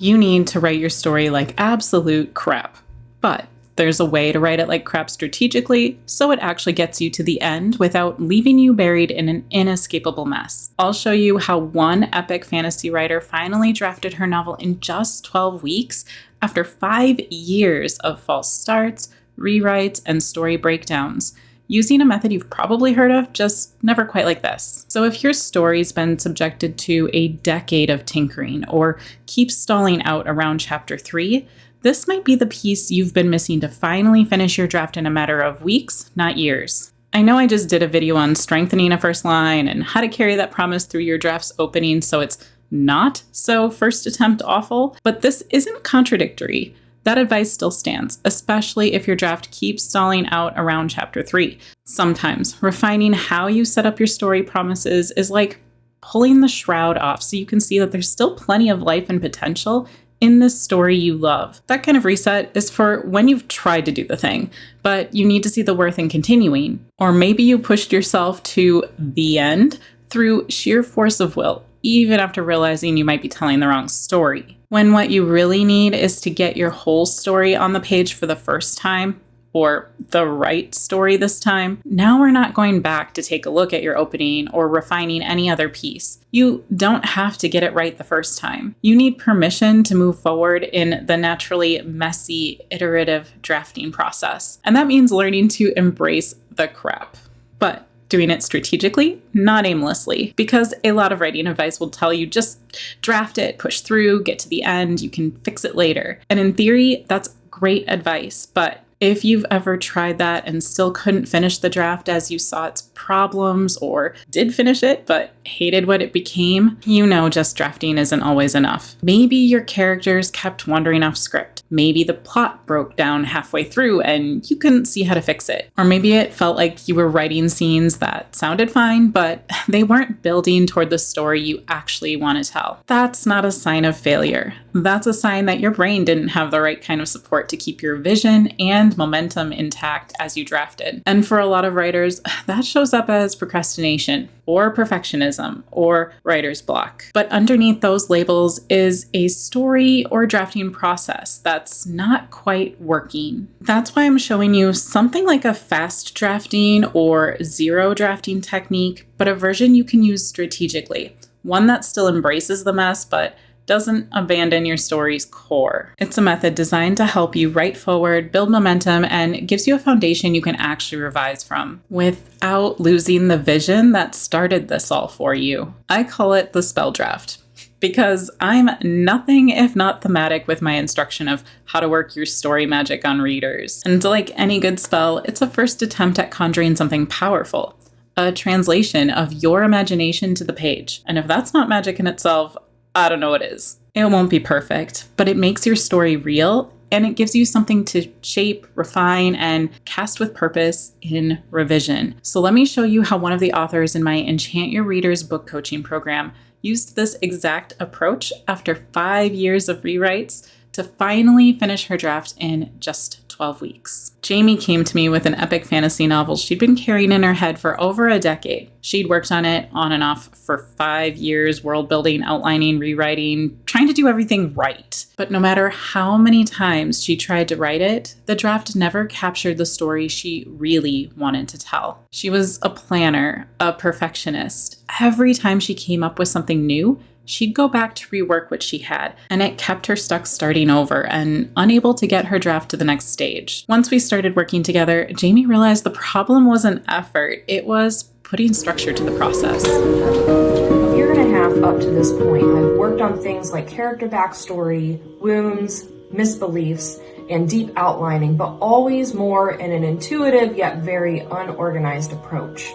You need to write your story like absolute crap. But there's a way to write it like crap strategically, so it actually gets you to the end without leaving you buried in an inescapable mess. I'll show you how one epic fantasy writer finally drafted her novel in just 12 weeks after 5 years of false starts, rewrites, and story breakdowns, using a method you've probably heard of, just never quite like this. So if your story's been subjected to a decade of tinkering or keeps stalling out around chapter 3, this might be the piece you've been missing to finally finish your draft in a matter of weeks, not years. I know I just did a video on strengthening a first line and how to carry that promise through your draft's opening so it's not so first attempt awful, but this isn't contradictory. That advice still stands, especially if your draft keeps stalling out around chapter 3. Sometimes refining how you set up your story promises is like pulling the shroud off so you can see that there's still plenty of life and potential in this story you love. That kind of reset is for when you've tried to do the thing, but you need to see the worth in continuing. Or maybe you pushed yourself to the end through sheer force of will, even after realizing you might be telling the wrong story. When what you really need is to get your whole story on the page for the first time, or the right story this time. Now we're not going back to take a look at your opening or refining any other piece. You don't have to get it right the first time. You need permission to move forward in the naturally messy, iterative drafting process. And that means learning to embrace the crap. But doing it strategically, not aimlessly, because a lot of writing advice will tell you just draft it, push through, get to the end, you can fix it later. And in theory, that's great advice, but if you've ever tried that and still couldn't finish the draft as you saw its problems, or did finish it but hated what it became, you know just drafting isn't always enough. Maybe your characters kept wandering off script. Maybe the plot broke down halfway through and you couldn't see how to fix it. Or maybe it felt like you were writing scenes that sounded fine, but they weren't building toward the story you actually want to tell. That's not a sign of failure. That's a sign that your brain didn't have the right kind of support to keep your vision and momentum intact as you drafted. And for a lot of writers, that shows up as procrastination or perfectionism or writer's block. But underneath those labels is a story or drafting process that's not quite working. That's why I'm showing you something like a fast drafting or zero drafting technique, but a version you can use strategically. One that still embraces the mess, but doesn't abandon your story's core. It's a method designed to help you write forward, build momentum, and gives you a foundation you can actually revise from without losing the vision that started this all for you. I call it the spell draft because I'm nothing if not thematic with my instruction of how to work your story magic on readers. And like any good spell, it's a first attempt at conjuring something powerful, a translation of your imagination to the page. And if that's not magic in itself, I don't know what is. It won't be perfect, but it makes your story real and it gives you something to shape, refine, and cast with purpose in revision. So let me show you how one of the authors in my Enchant Your Readers book coaching program used this exact approach after 5 years of rewrites to finally finish her draft in just 12 weeks. Jamie came to me with an epic fantasy novel she'd been carrying in her head for over a decade. She'd worked on it on and off for 5 years, world building, outlining, rewriting, trying to do everything right. But no matter how many times she tried to write it, the draft never captured the story she really wanted to tell. She was a planner, a perfectionist. Every time she came up with something new, she'd go back to rework what she had, and it kept her stuck starting over and unable to get her draft to the next stage. Once we started working together, Jamie realized the problem wasn't effort, it was putting structure to the process. A year and a half up to this point, I've worked on things like character backstory, wounds, misbeliefs, and deep outlining, but always more in an intuitive yet very unorganized approach.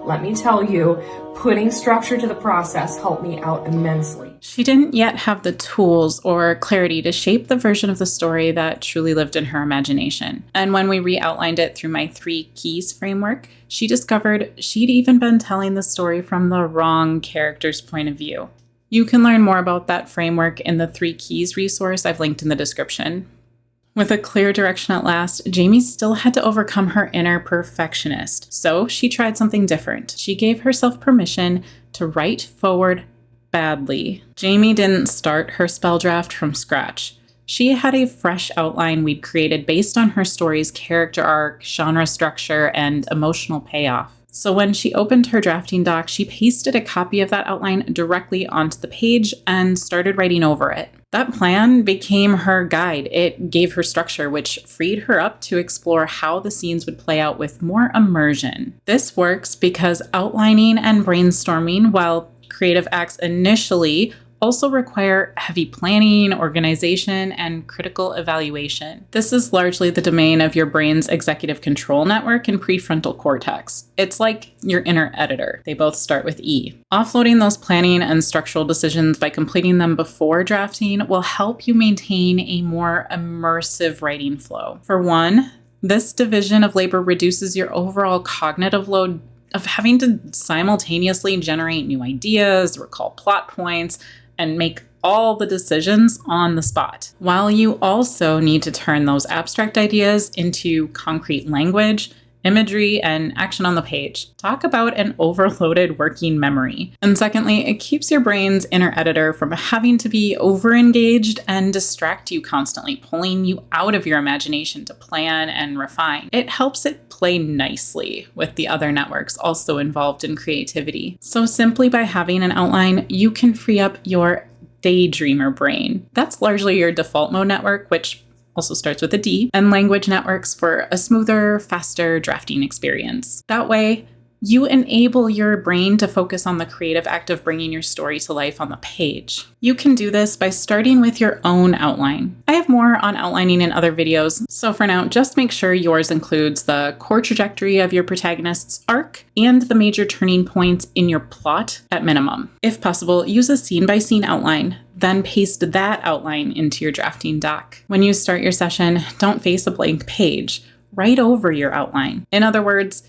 Let me tell you, putting structure to the process helped me out immensely. She didn't yet have the tools or clarity to shape the version of the story that truly lived in her imagination. And when we re-outlined it through my 3 keys framework, she discovered she'd even been telling the story from the wrong character's point of view. You can learn more about that framework in the 3 keys resource I've linked in the description. With a clear direction at last, Jamie still had to overcome her inner perfectionist, so she tried something different. She gave herself permission to write forward badly. Jamie didn't start her spell draft from scratch. She had a fresh outline we'd created based on her story's character arc, genre structure, and emotional payoff. So when she opened her drafting doc, she pasted a copy of that outline directly onto the page and started writing over it. That plan became her guide. It gave her structure, which freed her up to explore how the scenes would play out with more immersion. This works because outlining and brainstorming, while creative acts initially, also require heavy planning, organization, and critical evaluation. This is largely the domain of your brain's executive control network and prefrontal cortex. It's like your inner editor. They both start with E. Offloading those planning and structural decisions by completing them before drafting will help you maintain a more immersive writing flow. For one, this division of labor reduces your overall cognitive load of having to simultaneously generate new ideas, recall plot points, and make all the decisions on the spot, while you also need to turn those abstract ideas into concrete language, imagery, and action on the page. Talk about an overloaded working memory. And secondly, it keeps your brain's inner editor from having to be overengaged and distract you constantly, pulling you out of your imagination to plan and refine. It helps it play nicely with the other networks also involved in creativity. So simply by having an outline, you can free up your daydreamer brain. That's largely your default mode network, which also starts with a D, and language networks for a smoother, faster drafting experience. That way, you enable your brain to focus on the creative act of bringing your story to life on the page. You can do this by starting with your own outline. I have more on outlining in other videos, so for now, just make sure yours includes the core trajectory of your protagonist's arc and the major turning points in your plot at minimum. If possible, use a scene-by-scene outline, then paste that outline into your drafting doc. When you start your session, don't face a blank page. Write over your outline. In other words,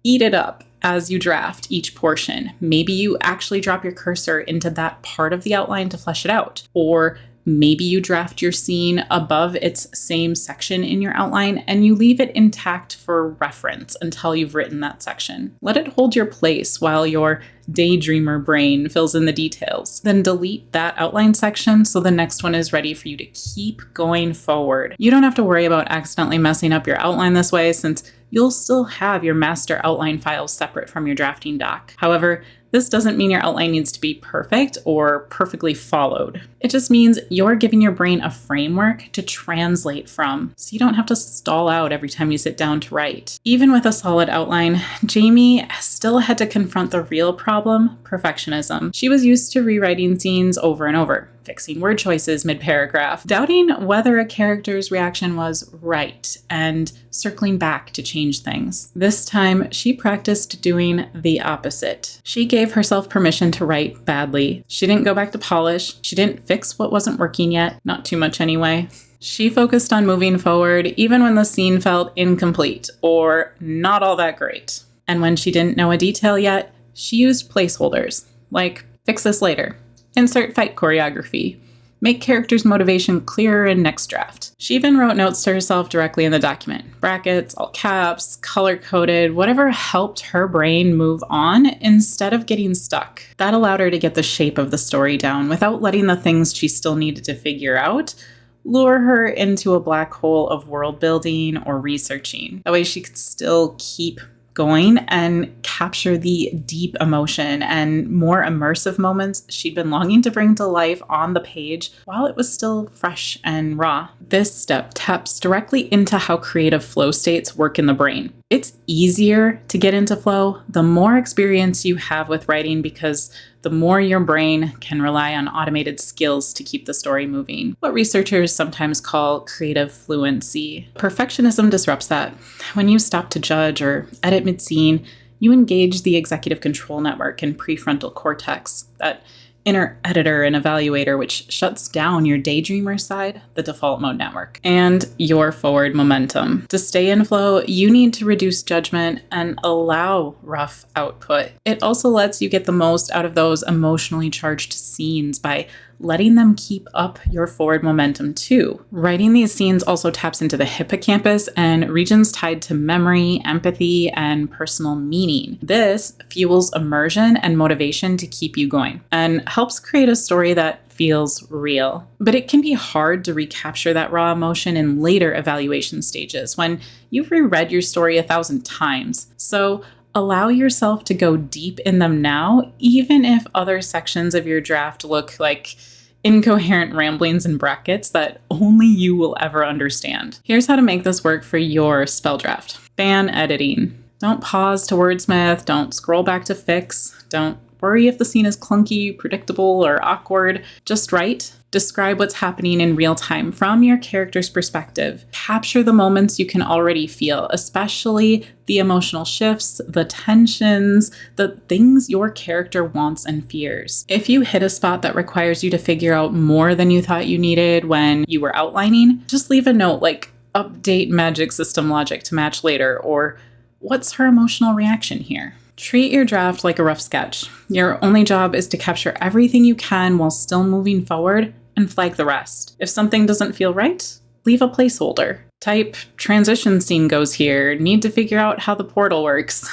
eat it up as you draft each portion. Maybe you actually drop your cursor into that part of the outline to flesh it out. Or maybe you draft your scene above its same section in your outline and you leave it intact for reference until you've written that section. Let it hold your place while your daydreamer brain fills in the details. Then delete that outline section so the next one is ready for you to keep going forward. You don't have to worry about accidentally messing up your outline this way, since you'll still have your master outline files separate from your drafting doc. However, this doesn't mean your outline needs to be perfect or perfectly followed. It just means you're giving your brain a framework to translate from, so you don't have to stall out every time you sit down to write. Even with a solid outline, Jamie still had to confront the real problem, perfectionism. She was used to rewriting scenes over and over, fixing word choices mid-paragraph, doubting whether a character's reaction was right, and circling back to change things. This time, she practiced doing the opposite. She gave herself permission to write badly. She didn't go back to polish. She didn't fix what wasn't working yet, not too much anyway. She focused on moving forward even when the scene felt incomplete or not all that great. And when she didn't know a detail yet, she used placeholders, like fix this later, insert fight choreography, make characters' motivation clearer in next draft. She even wrote notes to herself directly in the document, brackets, all caps, color-coded, whatever helped her brain move on instead of getting stuck. That allowed her to get the shape of the story down without letting the things she still needed to figure out lure her into a black hole of world building or researching. That way she could still keep going and capture the deep emotion and more immersive moments she'd been longing to bring to life on the page while it was still fresh and raw. This step taps directly into how creative flow states work in the brain. It's easier to get into flow the more experience you have with writing, because the more your brain can rely on automated skills to keep the story moving, what researchers sometimes call creative fluency. Perfectionism disrupts that. When you stop to judge or edit mid-scene, you engage the executive control network and prefrontal cortex, that inner editor and evaluator, which shuts down your daydreamer side, the default mode network, and your forward momentum. To stay in flow, you need to reduce judgment and allow rough output. It also lets you get the most out of those emotionally charged scenes by letting them keep up your forward momentum too. Writing these scenes also taps into the hippocampus and regions tied to memory, empathy, and personal meaning. This fuels immersion and motivation to keep you going and helps create a story that feels real. But it can be hard to recapture that raw emotion in later evaluation stages when you've reread your story 1,000 times. So allow yourself to go deep in them now, even if other sections of your draft look like incoherent ramblings and brackets that only you will ever understand. Here's how to make this work for your spell draft. Fan editing. Don't pause to wordsmith, don't scroll back to fix, don't worry if the scene is clunky, predictable, or awkward. Just write. Describe what's happening in real time from your character's perspective. Capture the moments you can already feel, especially the emotional shifts, the tensions, the things your character wants and fears. If you hit a spot that requires you to figure out more than you thought you needed when you were outlining, just leave a note like, update magic system logic to match later, or what's her emotional reaction here? Treat your draft like a rough sketch. Your only job is to capture everything you can while still moving forward and flag the rest. If something doesn't feel right, leave a placeholder. Type, transition scene goes here, need to figure out how the portal works.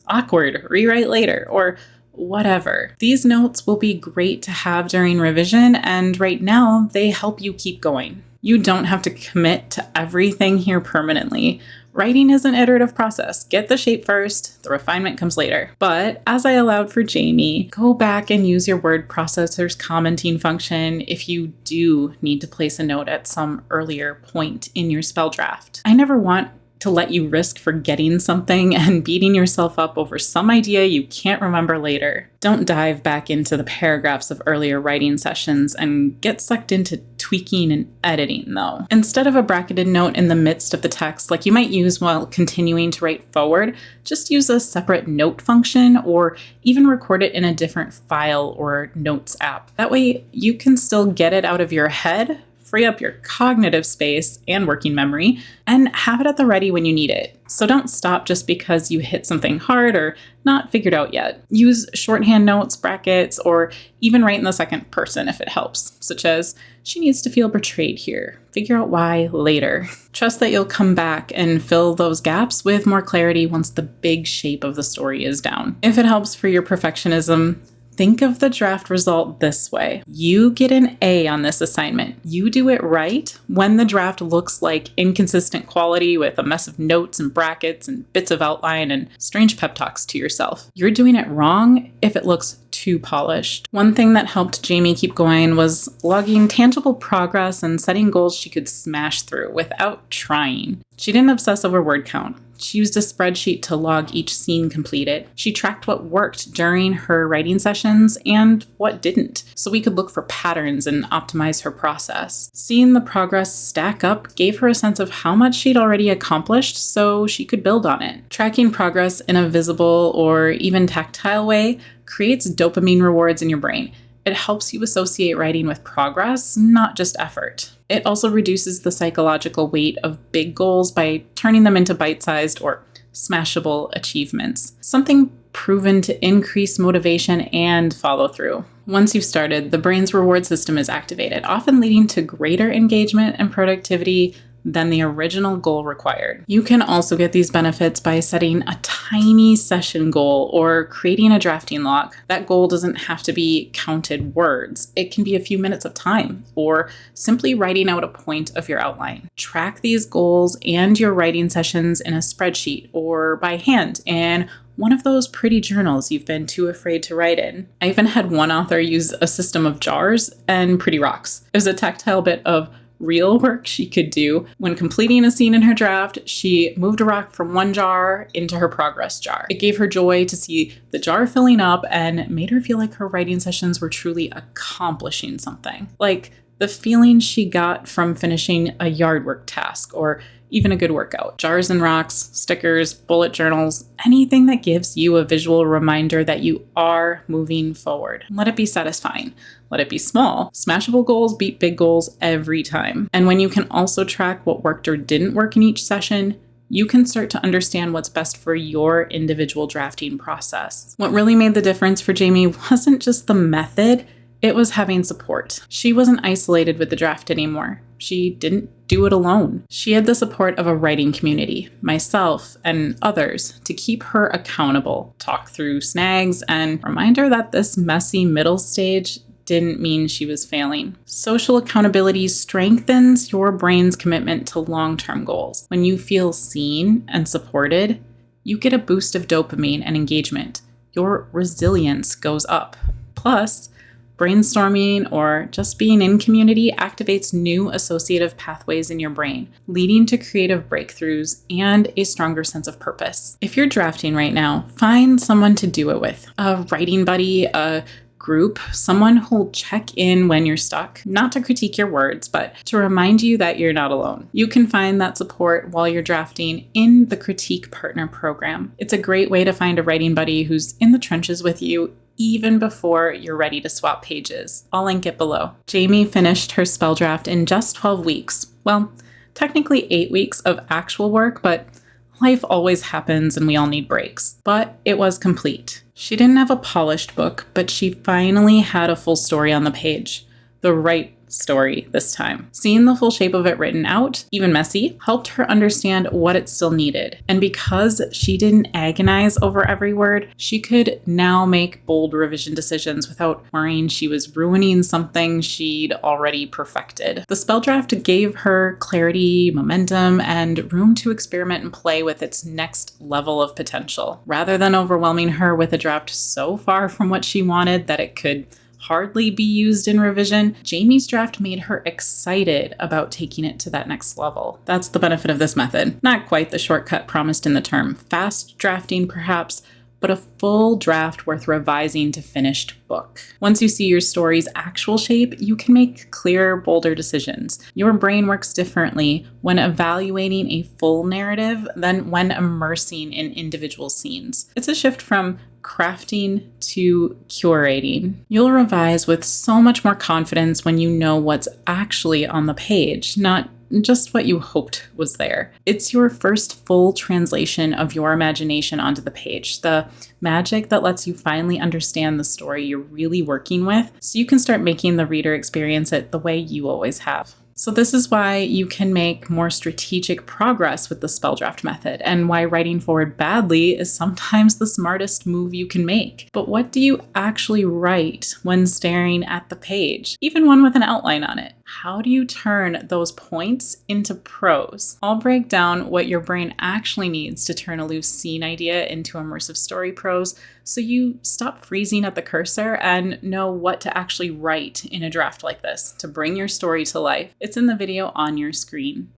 Awkward, rewrite later, or whatever. These notes will be great to have during revision, and right now they help you keep going. You don't have to commit to everything here permanently. Writing is an iterative process. Get the shape first, the refinement comes later. But as I allowed for Jamie, go back and use your word processor's commenting function if you do need to place a note at some earlier point in your spell draft. I never want to let you risk forgetting something and beating yourself up over some idea you can't remember later. Don't dive back into the paragraphs of earlier writing sessions and get sucked into tweaking and editing, though. Instead of a bracketed note in the midst of the text like you might use while continuing to write forward, just use a separate note function or even record it in a different file or notes app. That way you can still get it out of your head, free up your cognitive space and working memory, and have it at the ready when you need it. So don't stop just because you hit something hard or not figured out yet. Use shorthand notes, brackets, or even write in the second person if it helps, such as, she needs to feel betrayed here. Figure out why later. Trust that you'll come back and fill those gaps with more clarity once the big shape of the story is down. If it helps for your perfectionism, think of the draft result this way. You get an A on this assignment. You do it right when the draft looks like inconsistent quality with a mess of notes and brackets and bits of outline and strange pep talks to yourself. You're doing it wrong if it looks too polished. One thing that helped Jamie keep going was logging tangible progress and setting goals she could smash through without trying. She didn't obsess over word count. She used a spreadsheet to log each scene completed. She tracked what worked during her writing sessions and what didn't, so we could look for patterns and optimize her process. Seeing the progress stack up gave her a sense of how much she'd already accomplished so she could build on it. Tracking progress in a visible or even tactile way creates dopamine rewards in your brain. It helps you associate writing with progress, not just effort. It also reduces the psychological weight of big goals by turning them into bite-sized or smashable achievements, something proven to increase motivation and follow-through. Once you've started, the brain's reward system is activated, often leading to greater engagement and productivity than the original goal required. You can also get these benefits by setting a tiny session goal or creating a drafting log. That goal doesn't have to be counted words. It can be a few minutes of time or simply writing out a point of your outline. Track these goals and your writing sessions in a spreadsheet or by hand in one of those pretty journals you've been too afraid to write in. I even had one author use a system of jars and pretty rocks. It was a tactile bit of real work she could do. When completing a scene in her draft, she moved a rock from one jar into her progress jar. It gave her joy to see the jar filling up and made her feel like her writing sessions were truly accomplishing something. Like the feeling she got from finishing a yard work task or even a good workout. Jars and rocks, stickers, bullet journals, anything that gives you a visual reminder that you are moving forward. Let it be satisfying. Let it be small. Smashable goals beat big goals every time. And when you can also track what worked or didn't work in each session, you can start to understand what's best for your individual drafting process. What really made the difference for Jamie wasn't just the method, It was having support. She wasn't isolated with the draft anymore. She didn't do it alone. She had the support of a writing community, myself, and others to keep her accountable, talk through snags, and remind her that this messy middle stage didn't mean she was failing. Social accountability strengthens your brain's commitment to long-term goals. When you feel seen and supported, you get a boost of dopamine and engagement. Your resilience goes up. Plus, brainstorming or just being in community activates new associative pathways in your brain, leading to creative breakthroughs and a stronger sense of purpose. If you're drafting right now, find someone to do it with. A writing buddy, a group, someone who'll check in when you're stuck, not to critique your words, but to remind you that you're not alone. You can find that support while you're drafting in the Critique Partner program. It's a great way to find a writing buddy who's in the trenches with you even before you're ready to swap pages. I'll link it below. Jamie finished her spell draft in just 12 weeks. Well, technically 8 weeks of actual work, but life always happens and we all need breaks. But it was complete. She didn't have a polished book, but she finally had a full story on the page. The right story this time. Seeing the full shape of it written out, even messy, helped her understand what it still needed. And because she didn't agonize over every word, she could now make bold revision decisions without worrying she was ruining something she'd already perfected. The spell draft gave her clarity, momentum, and room to experiment and play with its next level of potential. Rather than overwhelming her with a draft so far from what she wanted that it could hardly be used in revision, Jamie's draft made her excited about taking it to that next level. That's the benefit of this method. Not quite the shortcut promised in the term. Fast drafting, perhaps, but a full draft worth revising to finished book. Once you see your story's actual shape, you can make clearer, bolder decisions. Your brain works differently when evaluating a full narrative than when immersing in individual scenes. It's a shift from crafting to curating. You'll revise with so much more confidence when you know what's actually on the page, not just what you hoped was there. It's your first full translation of your imagination onto the page, the magic that lets you finally understand the story you're really working with, so you can start making the reader experience it the way you always have. So this is why you can make more strategic progress with the spell draft method, and why writing forward badly is sometimes the smartest move you can make. But what do you actually write when staring at the page, even one with an outline on it? How do you turn those points into prose? I'll break down what your brain actually needs to turn a loose scene idea into immersive story prose, so you stop freezing at the cursor and know what to actually write in a draft like this to bring your story to life. It's in the video on your screen.